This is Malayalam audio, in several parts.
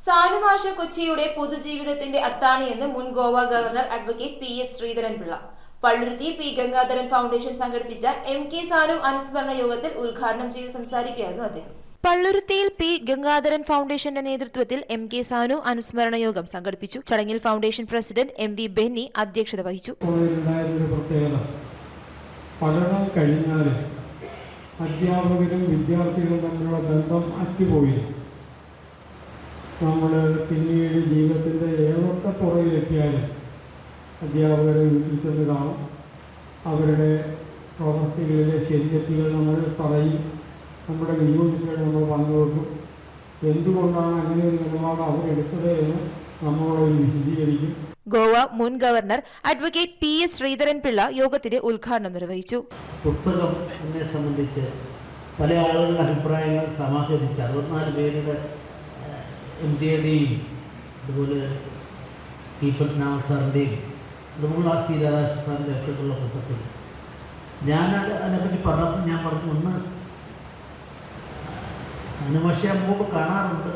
സാനുമാഷ കൊച്ചിയുടെ പൊതുജീവിതത്തിന്റെ അത്താണിയെന്ന് മുൻ Goa governor advocate PS Sreedharan Pillai. Palluruthy P Gangadharan foundation സംഘടിപ്പിച്ച MK സാനു അനുസ്മരണ യോഗത്തിൽ ഉദ്ഘാടനം ചെയ്ത് സംസാരിക്കുകയായിരുന്നു അദ്ദേഹം. പള്ളുരുത്തിയിൽ പി ഗംഗാധരൻ ഫൗണ്ടേഷന്റെ നേതൃത്വത്തിൽ MK സാനു അനുസ്മരണ യോഗം സംഘടിപ്പിച്ചു. ചടങ്ങിൽ ഫൗണ്ടേഷൻ പ്രസിഡന്റ് MV ബെന്നി അധ്യക്ഷത വഹിച്ചു. പഠനം കഴിഞ്ഞാൽ അധ്യാപകരും വിദ്യാർത്ഥികളും തമ്മിലുള്ള ബന്ധം അറ്റുപോയി. നമ്മൾ പിന്നീട് ജീവിതത്തിൻ്റെ ഏതൊക്കെ പുറകിലെത്തിയാലും അധ്യാപകരെ വീട്ടിൽ ചെന്ന് കാണും. അവരുടെ പ്രവൃത്തികളിലെ ശരിതെറ്റുകൾ നമ്മൾ പറയും, നമ്മുടെ വിയോജിപ്പുകൾ നമ്മൾ പങ്കുവെക്കും. എന്തുകൊണ്ടാണ് അങ്ങനെ ഒരു നിലപാട് അവരെടുത്തത് എന്ന് നമ്മളോട് വിശദീകരിക്കും. ഗോവ മുൻ ഗവർണർ അഡ്വക്കേറ്റ് PS ശ്രീധരൻപിള്ള യോഗത്തിന്റെ ഉദ്ഘാടനം നിർവഹിച്ചു. പുസ്തകം എന്നെ സംബന്ധിച്ച് പല ആളുകളുടെ അഭിപ്രായങ്ങൾ സമാഹരിച്ച് 64 പേരുടെ MDയുടെയും അതുപോലെ പത്മനാഭ സാറിൻ്റെയും അതുപോലെ രാധാകൃഷ്ണ സാറിൻ്റെ ഒക്കെയുള്ള പുസ്തകത്തിൽ ഞാൻ അതിനെപ്പറ്റി പറഞ്ഞപ്പോൾ ഞാൻ പറഞ്ഞു, ഒന്ന് അനുമഷ മുമ്പ് കാണാറുണ്ട്,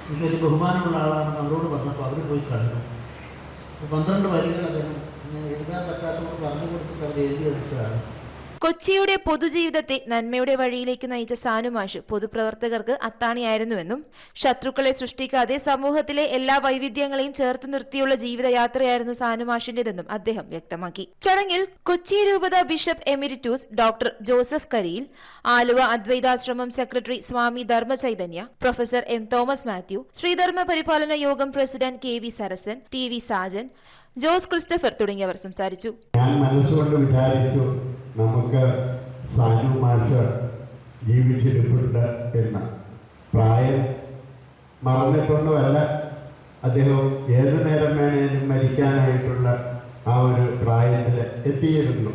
എനിക്കൊരു ബഹുമാനമുള്ള ആളാണെന്ന് അവരോട് പറഞ്ഞപ്പോൾ അവർ പോയി കണ്ടു. 12 വരികൾ അദ്ദേഹം എഴുതാൻ പറ്റാത്തവർ പറഞ്ഞു കൊടുത്തിട്ട് അവർ എഴുതി വെച്ചതാണ്. കൊച്ചിയുടെ പൊതുജീവിതത്തെ നന്മയുടെ വഴിയിലേക്ക് നയിച്ച സാനുമാഷ് പൊതുപ്രവർത്തകർക്ക് അത്താണിയായിരുന്നുവെന്നും ശത്രുക്കളെ സൃഷ്ടിക്കാതെ സമൂഹത്തിലെ എല്ലാ വൈവിധ്യങ്ങളെയും ചേർത്ത് നിർത്തിയുള്ള ജീവിതയാത്രയായിരുന്നു സാനുമാഷിന്റേതെന്നും അദ്ദേഹം വ്യക്തമാക്കി. ചടങ്ങിൽ കൊച്ചി രൂപത bishop emeritus doctor Joseph Kariyil, Aluva Advaithashramam secretary Swami Dharmachaitanya, professor M Thomas Mathew, Sreedharma Paripalana Yogam president KV Sarasan, TV Sajan, Jose Christopher തുടങ്ങിയവർ സംസാരിച്ചു. ഞാൻ മനസ്സുകൊണ്ട് വിചാരിച്ചു, നമുക്ക് സാനു മാഷ് ജീവിച്ചിരിപ്പുണ്ട് എന്ന പ്രായം മറന്നിട്ടൊന്നുമല്ല. അദ്ദേഹം ഏതു നേരം വേണേലും മരിക്കാനായിട്ടുള്ള ആ ഒരു പ്രായത്തിൽ എത്തിയിരുന്നു.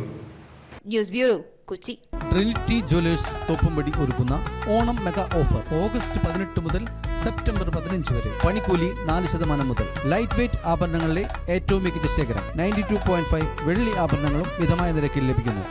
News bureau, Kochi. Trinity Jewellers Thoppumpady ഒരുക്കുന്ന ഓണം മെഗാ ഓഫർ ഓഗസ്റ്റ് 18 മുതൽ സെപ്റ്റംബർ 15 വരെ. പണിക്കൂലി 4% മുതൽ. ലൈറ്റ് വെയ്റ്റ് ആഭരണങ്ങളിലെ ഏറ്റവും മികച്ച ശേഖരം. 92.5 വെള്ളി ആഭരണങ്ങളും മിതമായ നിരക്കിൽ ലഭിക്കുന്നു.